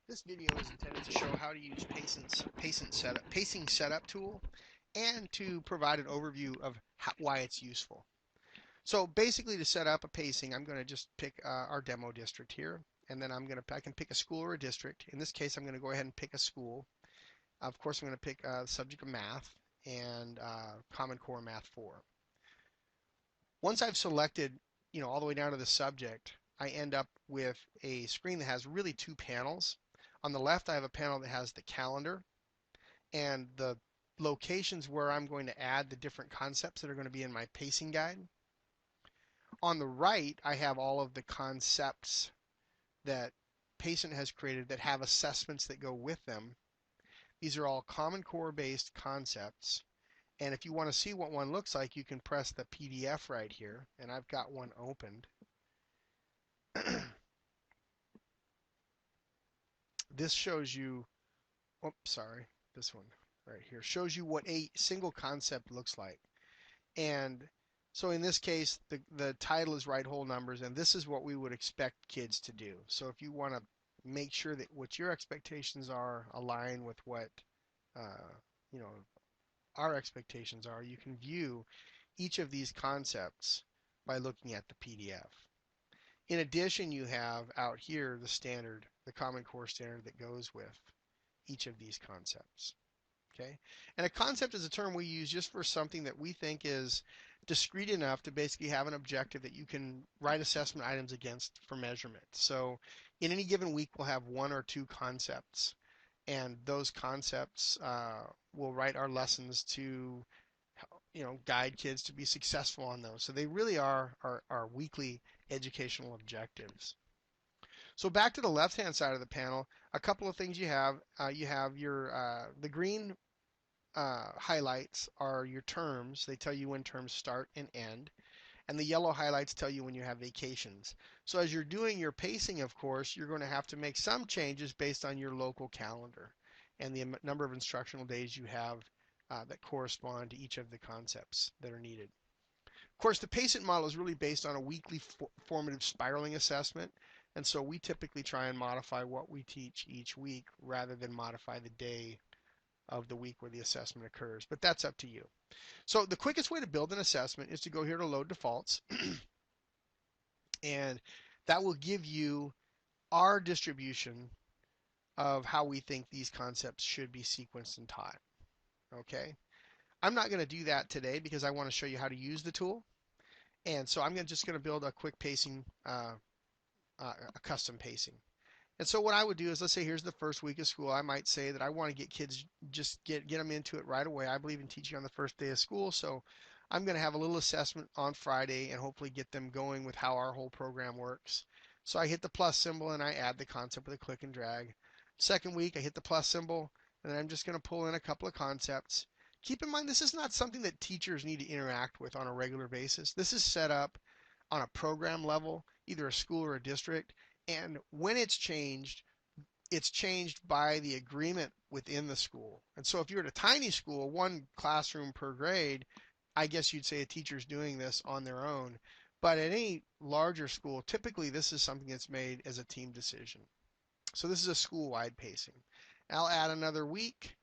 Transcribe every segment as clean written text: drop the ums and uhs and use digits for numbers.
This video is intended to show how to use Pacing setup tool and to provide an overview of why it's useful. So basically to set up a pacing, I'm going to just pick our demo district here, and then I can pick a school or a district. In this case, I'm going to go ahead and pick a school. Of course, I'm going to pick the subject of math and Common Core Math 4. Once I've selected, all the way down to the subject, I end up with a screen that has really two panels. On the left, I have a panel that has the calendar and the locations where I'm going to add the different concepts that are going to be in my pacing guide. On the right, I have all of the concepts that Pacent has created that have assessments that go with them. These are all Common Core based concepts. And if you want to see what one looks like, you can press the PDF right here. And I've got one opened. This shows you, oops, sorry, this one right here shows you what a single concept looks like. And so in this case, the title is right whole numbers, and this is what we would expect kids to do. So if you want to make sure that what your expectations are align with what uh, you know our expectations are, you can view each of these concepts by looking at the PDF. In addition, you have out here the standard, the Common Core standard that goes with each of these concepts. Okay? And a concept is a term we use just for something that we think is discrete enough to basically have an objective that you can write assessment items against for measurement. So in any given week, we'll have one or two concepts, and those concepts will write our lessons to guide kids to be successful on those. So they really are our weekly educational objectives. So back to the left-hand side of the panel, a couple of things you have. You have the green highlights are your terms. They tell you when terms start and end. And the yellow highlights tell you when you have vacations. So as you're doing your pacing, of course, you're going to have to make some changes based on your local calendar and the number of instructional days you have that correspond to each of the concepts that are needed. Of course, the Pacent model is really based on a weekly formative spiraling assessment, and so we typically try and modify what we teach each week rather than modify the day of the week where the assessment occurs, but that's up to you. So the quickest way to build an assessment is to go here to load defaults, and that will give you our distribution of how we think these concepts should be sequenced and taught. Okay, I'm not going to do that today because I want to show you how to use the tool, and so I'm just going to build a quick pacing, a custom pacing. And so what I would do is, let's say here's the first week of school. I might say that I want to get kids, just get them into it right away. I believe in teaching on the first day of school, so I'm going to have a little assessment on Friday and hopefully get them going with how our whole program works. So I hit the plus symbol and I add the concept with a click and drag. Second week, I hit the plus symbol and I'm just going to pull in a couple of concepts. Keep in mind, this is not something that teachers need to interact with on a regular basis. This is set up on a program level, either a school or a district, and when it's changed by the agreement within the school. And so if you're at a tiny school, one classroom per grade, I guess you'd say a teacher's doing this on their own. But at any larger school, typically this is something that's made as a team decision. So this is a school-wide pacing. I'll add another week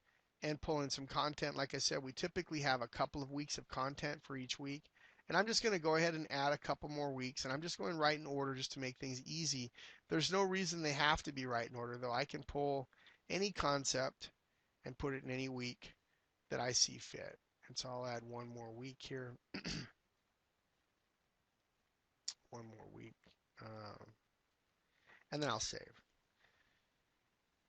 and pull in some content. Like I said, we typically have a couple of weeks of content for each week. And I'm just going to go ahead and add a couple more weeks, and I'm just going right in order just to make things easy. There's no reason they have to be right in order, though. I can pull any concept and put it in any week that I see fit. And so I'll add one more week here. One more week. And then I'll save.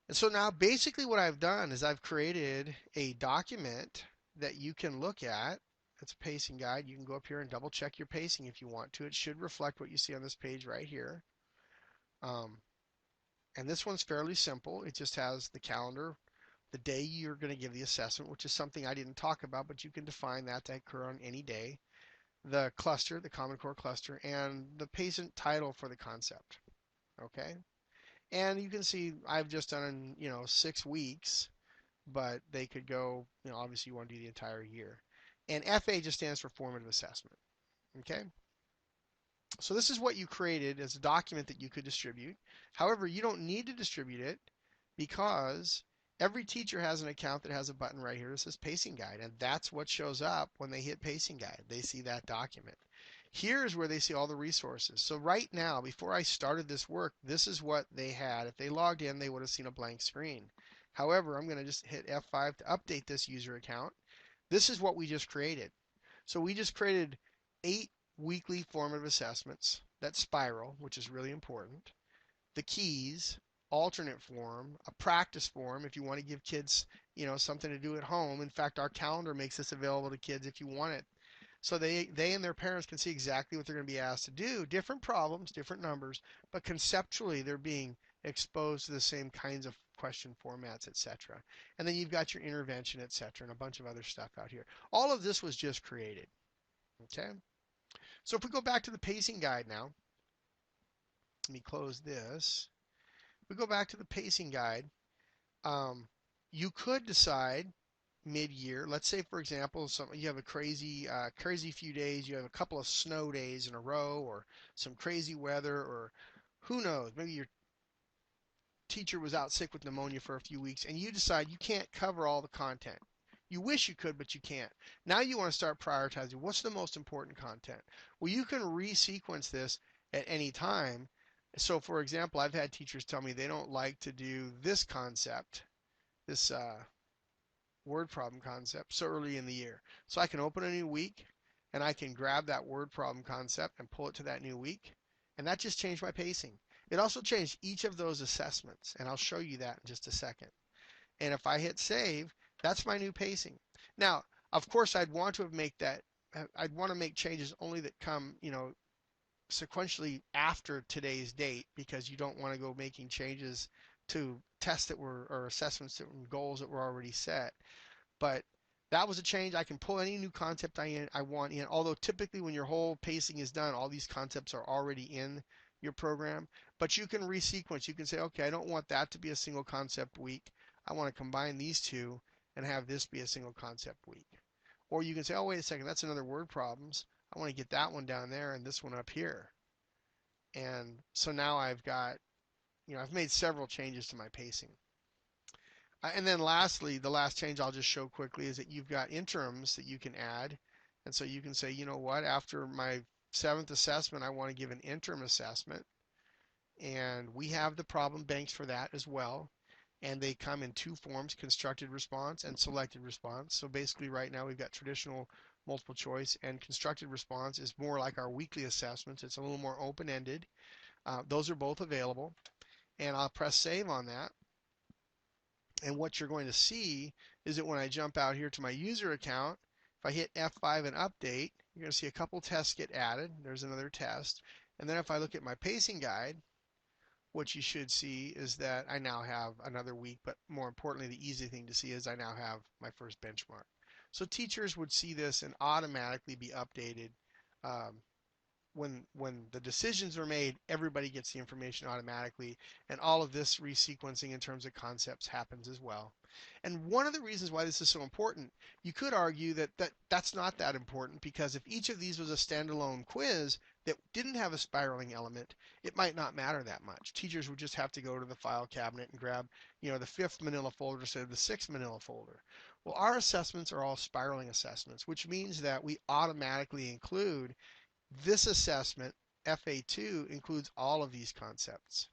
And so now basically what I've done is I've created a document that you can look at. It's a pacing guide. You can go up here and double check your pacing if you want to. It should reflect what you see on this page right here. And this one's fairly simple. It just has the calendar, the day you're going to give the assessment, which is something I didn't talk about, but you can define that to occur on any day. The cluster, the Common Core cluster, and the Pacent title for the concept. Okay? And you can see I've just done, 6 weeks, but they could go, obviously you want to do the entire year. And FA just stands for formative assessment. Okay? So this is what you created as a document that you could distribute. However, you don't need to distribute it because every teacher has an account that has a button right here that says Pacing Guide, and that's what shows up when they hit Pacing Guide. They see that document. Here's where they see all the resources. So right now, before I started this work, this is what they had. If they logged in, they would have seen a blank screen. However, I'm going to just hit F5 to update this user account. This is what we just created. So we just created 8 weekly formative assessments that spiral, which is really important. The keys, alternate form, a practice form if you want to give kids, something to do at home. In fact, our calendar makes this available to kids if you want it. So they and their parents can see exactly what they're going to be asked to do. Different problems, different numbers, but conceptually they're being exposed to the same kinds of question formats, etc. And then you've got your intervention, etc., and a bunch of other stuff out here. All of this was just created. Okay? So if we go back to the pacing guide now, let me close this. If we go back to the pacing guide, um, you could decide mid-year. Let's say, for example, you have a crazy few days. You have a couple of snow days in a row, or some crazy weather, or who knows? Maybe your teacher was out sick with pneumonia for a few weeks, and you decide you can't cover all the content. You wish you could, but you can't. Now you want to start prioritizing. What's the most important content? Well, you can resequence this at any time. So, for example, I've had teachers tell me they don't like to do this concept, this word problem concept so early in the year. So I can open a new week and I can grab that word problem concept and pull it to that new week. And that just changed my pacing. It also changed each of those assessments, and I'll show you that in just a second. And if I hit save, that's my new pacing. Now, of course, I'd want to make changes only that come, sequentially after today's date, because you don't want to go making changes to tests that were, or assessments that were, goals that were already set. But that was a change. I can pull any new concept I want in, although typically when your whole pacing is done, all these concepts are already in your program. But you can resequence. You can say, okay, I don't want that to be a single concept week. I want to combine these two and have this be a single concept week. Or you can say, oh, wait a second, that's another word problems. I want to get that one down there and this one up here. And so now I've got, I've made several changes to my pacing. And then lastly, the last change I'll just show quickly is that you've got interims that you can add. And so you can say, you know what, after my 7th assessment, I want to give an interim assessment. And we have the problem banks for that as well. And they come in 2 forms, constructed response and selected response. So basically right now we've got traditional multiple choice, and constructed response is more like our weekly assessments. It's a little more open-ended. Those are both available. And I'll press save on that. And what you're going to see is that when I jump out here to my user account, if I hit F5 and update, you're going to see a couple tests get added. There's another test. And then if I look at my pacing guide, what you should see is that I now have another week, but more importantly, the easy thing to see is I now have my first benchmark. So teachers would see this and automatically be updated. When the decisions are made, everybody gets the information automatically, and all of this resequencing in terms of concepts happens as well. And one of the reasons why this is so important, you could argue that's not that important, because if each of these was a standalone quiz that didn't have a spiraling element, it might not matter that much. Teachers would just have to go to the file cabinet and grab, the 5th manila folder instead of the 6th manila folder. Well, our assessments are all spiraling assessments, which means that we automatically include this assessment. FA2 includes all of these concepts,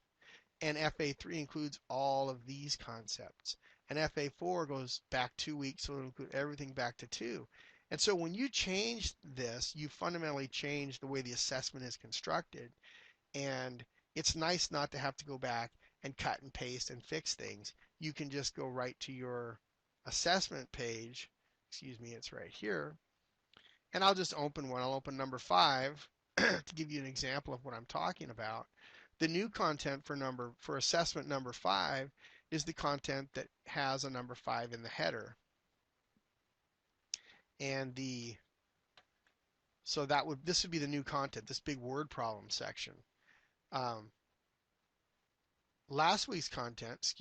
and FA3 includes all of these concepts, and FA4 goes back 2 weeks, so it'll include everything back to 2. And so when you change this, you fundamentally change the way the assessment is constructed, and it's nice not to have to go back and cut and paste and fix things. You can just go right to your assessment page. Excuse me, it's right here. And I'll just open one. I'll open number 5 to give you an example of what I'm talking about. The new content for assessment number 5 is the content that has a number 5 in the header. And this would be the new content, this big word problem section. Last week's content,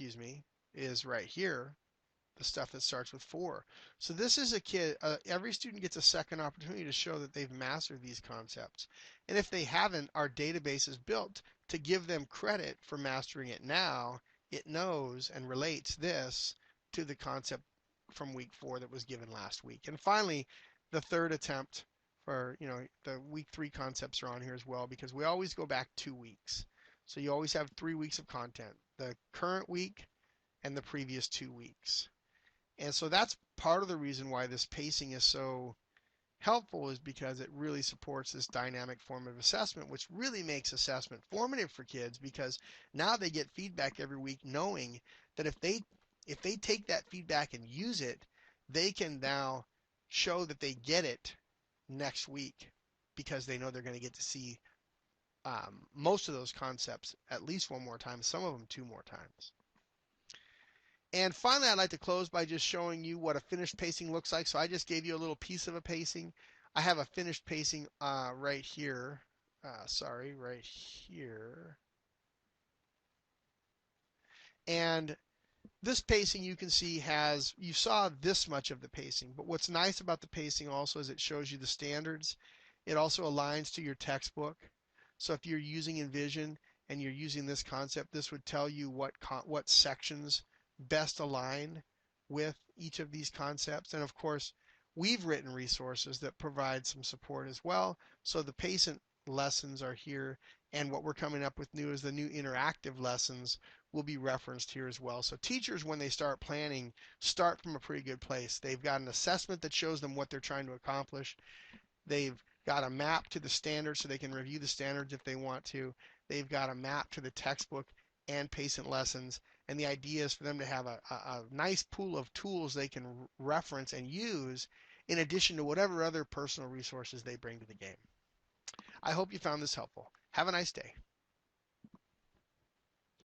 is right here, the stuff that starts with 4. So this is every student gets a second opportunity to show that they've mastered these concepts. And if they haven't, our database is built to give them credit for mastering it now it knows and relates this to the concept from week 4 that was given last week. And finally, the third attempt for, the week 3 concepts are on here as well because we always go back 2 weeks. So you always have 3 weeks of content, the current week and the previous 2 weeks. And so that's part of the reason why this pacing is so helpful, is because it really supports this dynamic form of assessment, which really makes assessment formative for kids because now they get feedback every week knowing that if they take that feedback and use it, they can now show that they get it next week because they know they're going to get to see most of those concepts at least one more time, some of them 2 more times. And finally, I'd like to close by just showing you what a finished pacing looks like. So I just gave you a little piece of a pacing. I have a finished pacing right here. Sorry, right here. And this pacing you can see you saw this much of the pacing, but what's nice about the pacing also is it shows you the standards. It also aligns to your textbook. So if you're using Envision and you're using this concept, this would tell you what sections best align with each of these concepts. And of course, we've written resources that provide some support as well. So the Pacent lessons are here, and what we're coming up with new is the new interactive lessons will be referenced here as well. So teachers, when they start planning, start from a pretty good place. They've got an assessment that shows them what they're trying to accomplish. They've got a map to the standards so they can review the standards if they want to. They've got a map to the textbook and Pacent lessons. And the idea is for them to have a nice pool of tools they can reference and use in addition to whatever other personal resources they bring to the game. I hope you found this helpful. Have a nice day.